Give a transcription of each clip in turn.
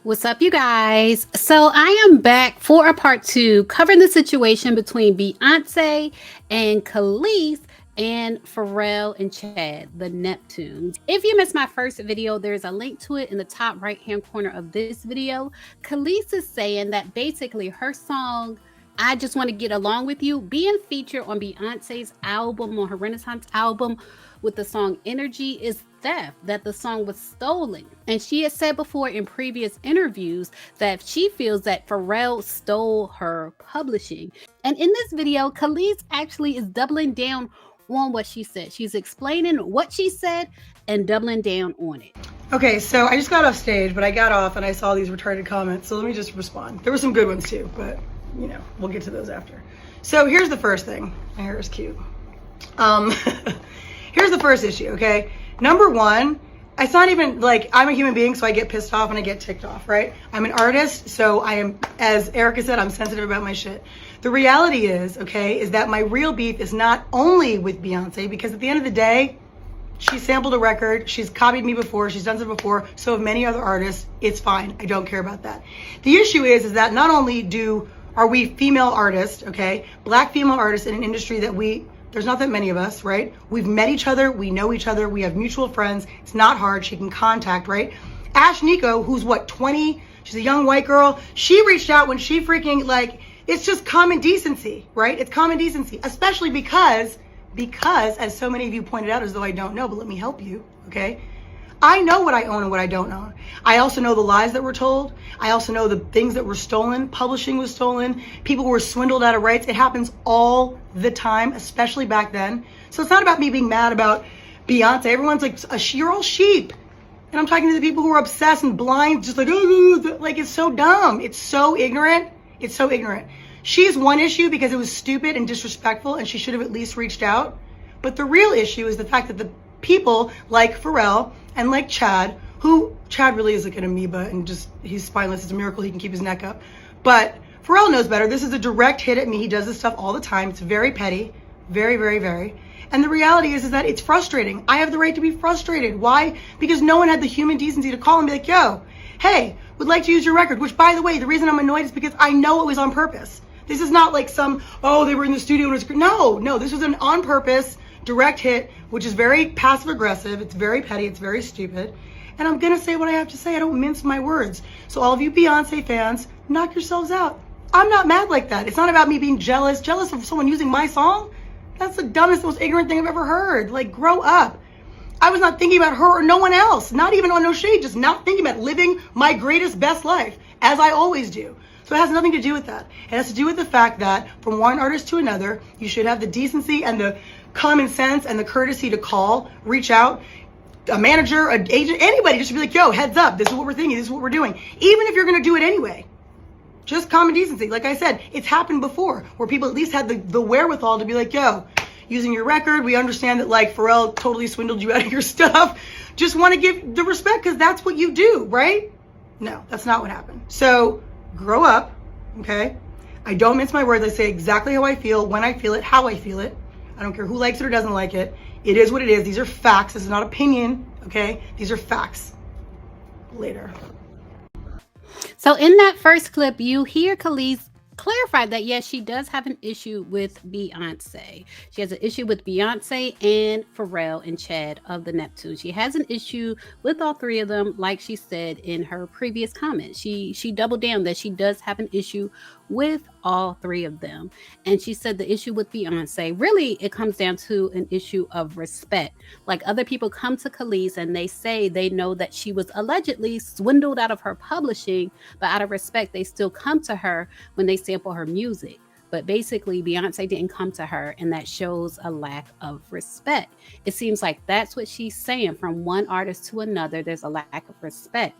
What's up, you guys? So I am back for a part two covering the situation between Beyonce and Kelis and Pharrell and Chad, the Neptunes. If you missed my first video, there's a link to it in the top right hand corner of this video. Kelis is saying that basically her song I Just Want to Get Along with You being featured on Beyonce's album, on her Renaissance album, with the song Energy is theft, that the song was stolen. And she has said before in previous interviews that she feels that Pharrell stole her publishing. And in this video, Kelis actually is doubling down on what she said. She's explaining what she said and doubling down on it. Okay, so I just got off stage, but I got off and I saw these retarded comments, so let me just respond. There were some good ones too, but we'll get to those after. So here's the first thing. My hair is cute. Here's the first issue, okay? Number one, it's not even like I'm a human being, so I get pissed off and I get ticked off, right? I'm an artist, so I am, as Erica said, I'm sensitive about my shit. The reality is, okay, is that my real beef is not only with Beyonce, because at the end of the day, she sampled a record, she's copied me before, she's done it before, so have many other artists. It's fine, I don't care about that. The issue is that not only are we female artists, okay, black female artists in an industry that there's not that many of us, right? We've met each other, we know each other, we have mutual friends. It's not hard, she can contact, right? Ash Nico, who's what, 20? She's a young white girl. She reached out when she freaking, it's just common decency, right? It's common decency, especially because, as so many of you pointed out, as though I don't know, but let me help you, okay? I know what I own and what I don't own. I also know the lies that were told. I also know the things that were stolen. Publishing was stolen. People were swindled out of rights. It happens all the time, especially back then. So it's not about me being mad about Beyonce. Everyone's like, you're all sheep. And I'm talking to the people who are obsessed and blind, just like, it's so dumb. It's so ignorant. It's so ignorant. She's one issue because it was stupid and disrespectful and she should have at least reached out. But the real issue is the fact that the people like Pharrell and like Chad really is like an amoeba and he's spineless. It's a miracle he can keep his neck up. But Pharrell knows better. This is a direct hit at me. He does this stuff all the time. It's very petty, very, very, very. And the reality is that it's frustrating. I have the right to be frustrated. Why? Because no one had the human decency to call and be like, yo, hey, would like to use your record. Which, by the way, the reason I'm annoyed is because I know it was on purpose. This is not like they were in the studio and it was, no, this was an on purpose direct hit, which is very passive aggressive. It's very petty. It's very stupid. And I'm going to say what I have to say. I don't mince my words. So all of you Beyonce fans, knock yourselves out. I'm not mad like that. It's not about me being jealous of someone using my song. That's the dumbest, most ignorant thing I've ever heard. Like, grow up. I was not thinking about her or no one else. Not even on no shade. Just not thinking about living my greatest, best life, as I always do. So it has nothing to do with that. It has to do with the fact that from one artist to another, you should have the decency and the common sense and the courtesy to call, reach out, a manager, an agent, anybody, just to be like, yo, heads up, this is what we're thinking, this is what we're doing. Even if you're going to do it anyway. Just common decency. Like I said, it's happened before where people at least had the wherewithal to be like, yo, using your record, we understand that Pharrell totally swindled you out of your stuff. Just want to give the respect because that's what you do, right? No, that's not what happened. So grow up, okay? I don't mince my words. I say exactly how I feel, when I feel it, how I feel it. I don't care who likes it or doesn't like it. It is what it is. These are facts. This is not opinion, okay? These are facts. Later. So in that first clip, you hear Kelis clarify that yes, she does have an issue with Beyonce. She has an issue with Beyonce and Pharrell and Chad of the Neptunes. She has an issue with all three of them, like she said in her previous comment. She doubled down that she does have an issue with all three of them. And she said the issue with Beyonce, really, it comes down to an issue of respect. Like other people come to Kelis and they say they know that she was allegedly swindled out of her publishing, but out of respect, they still come to her when they sample her music. But basically, Beyonce didn't come to her, and that shows a lack of respect. It seems like that's what she's saying. From one artist to another, there's a lack of respect.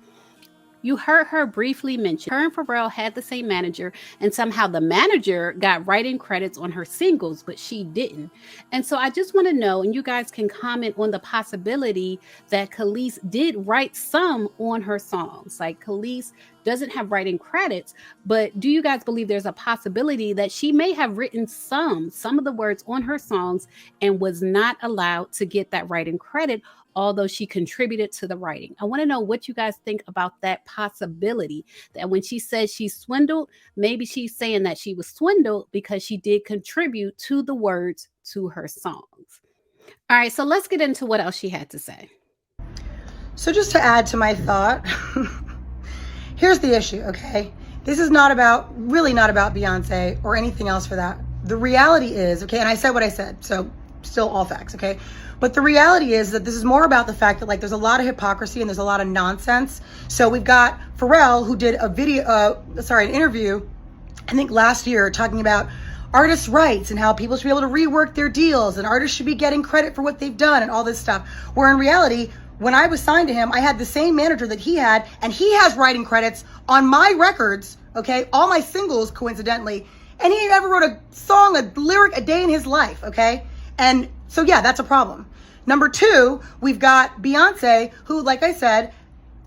You heard her briefly mention her and Pharrell had the same manager, and somehow the manager got writing credits on her singles, but she didn't. And so I just want to know, and you guys can comment on the possibility that Kelis did write some on her songs. Like Kelis doesn't have writing credits, but do you guys believe there's a possibility that she may have written some of the words on her songs and was not allowed to get that writing credit? although she contributed to the writing. I want to know what you guys think about that possibility, that when she says she swindled, maybe she's saying that she was swindled because she did contribute to the words to her songs. All right, so let's get into what else she had to say. So just to add to my thought, here's the issue, okay? This is not about, really not about Beyonce or anything else for that. The reality is, okay, and I said what I said, so still all facts, okay? But the reality is that this is more about the fact that, like, there's a lot of hypocrisy and there's a lot of nonsense. So we've got Pharrell, who did an interview, I think last year, talking about artists' rights and how people should be able to rework their deals and artists should be getting credit for what they've done and all this stuff. Where in reality, when I was signed to him, I had the same manager that he had, and he has writing credits on my records, okay? All my singles, coincidentally. And he never wrote a song, a lyric a day in his life, okay? And so, yeah, that's a problem. Number two, we've got Beyonce, who, like I said,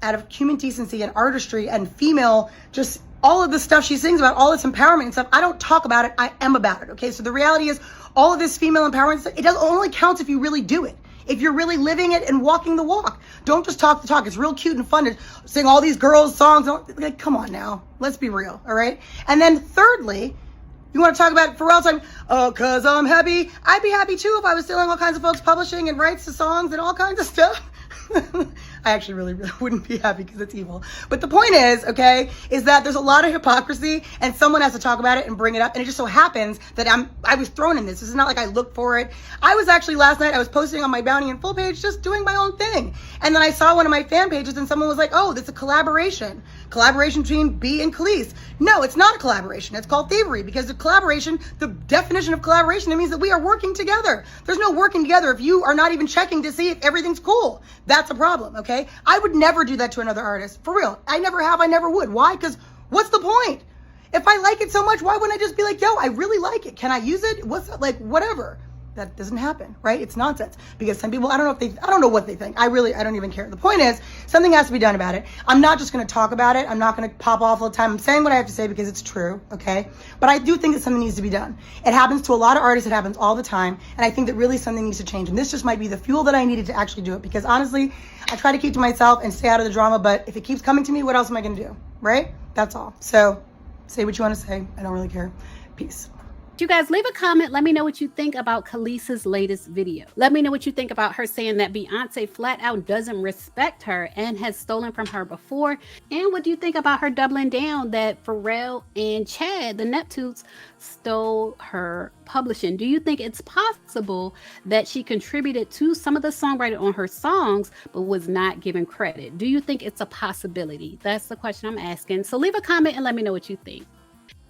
out of human decency and artistry and female, just all of the stuff she sings about, all this empowerment and stuff, I don't talk about it, I am about it, okay? So the reality is, all of this female empowerment stuff, it only counts if you really do it. If you're really living it and walking the walk. Don't just talk the talk. It's real cute and fun to sing all these girls' songs. Like, come on now. Let's be real, all right? And then thirdly, you want to talk about Pharrell's time? Oh, cause I'm happy. I'd be happy too if I was stealing all kinds of folks' publishing and rights to songs and all kinds of stuff. I actually really wouldn't be happy because it's evil. But the point is, okay, is that there's a lot of hypocrisy and someone has to talk about it and bring it up. And it just so happens that I was thrown in this. This is not like I looked for it. I was actually last night, I was posting on my Bounty and Full page, just doing my own thing. And then I saw one of my fan pages and someone was like, oh, this is a collaboration between B and Kelis. No, it's not a collaboration. It's called Thievery, because the collaboration, the definition of collaboration, it means that we are working together. There's no working together if you are not even checking to see if everything's cool. That's a problem, okay? I would never do that to another artist. For real. I never have. I never would. Why? Because what's the point? If I like it so much, why wouldn't I just be like, yo, I really like it. Can I use it? What's like, whatever. That doesn't happen, right? It's nonsense. Because some people, I don't know what they think. I don't even care. The point is, something has to be done about it. I'm not just going to talk about it. I'm not going to pop off all the time. I'm saying what I have to say because it's true, okay? But I do think that something needs to be done. It happens to a lot of artists. It happens all the time. And I think that really something needs to change. And this just might be the fuel that I needed to actually do it. Because honestly, I try to keep to myself and stay out of the drama. But if it keeps coming to me, what else am I going to do, right? That's all. So say what you want to say. I don't really care. Peace. You guys leave a comment. Let me know what you think about Kelis's latest video. Let me know what you think about her saying that Beyonce flat out doesn't respect her and has stolen from her before. And what do you think about her doubling down that Pharrell and Chad, the Neptunes, stole her publishing? Do you think it's possible that she contributed to some of the songwriting on her songs but was not given credit? Do you think it's a possibility? That's the question I'm asking. So leave a comment and let me know what you think.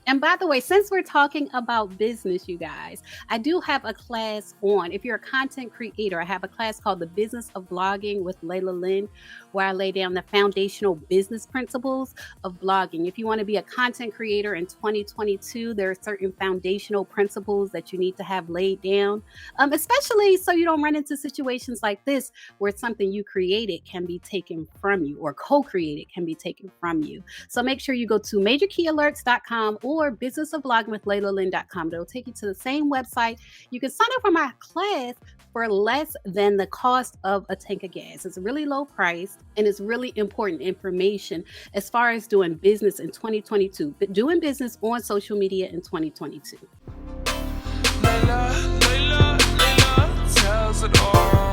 And by the way, since we're talking about business, you guys, I do have a class on. If you're a content creator, I have a class called The Business of Blogging with Layla Lynn, where I lay down the foundational business principles of blogging. If you want to be a content creator in 2022, there are certain foundational principles that you need to have laid down, especially so you don't run into situations like this where something you created can be taken from you or co-created can be taken from you. So make sure you go to majorkeyalerts.com or businessofbloggingwithlaylalynn.com. It'll take you to the same website. You can sign up for my class for less than the cost of a tank of gas. It's really low priced and it's really important information as far as doing business in 2022, but doing business on social media in 2022. Layla tells it all.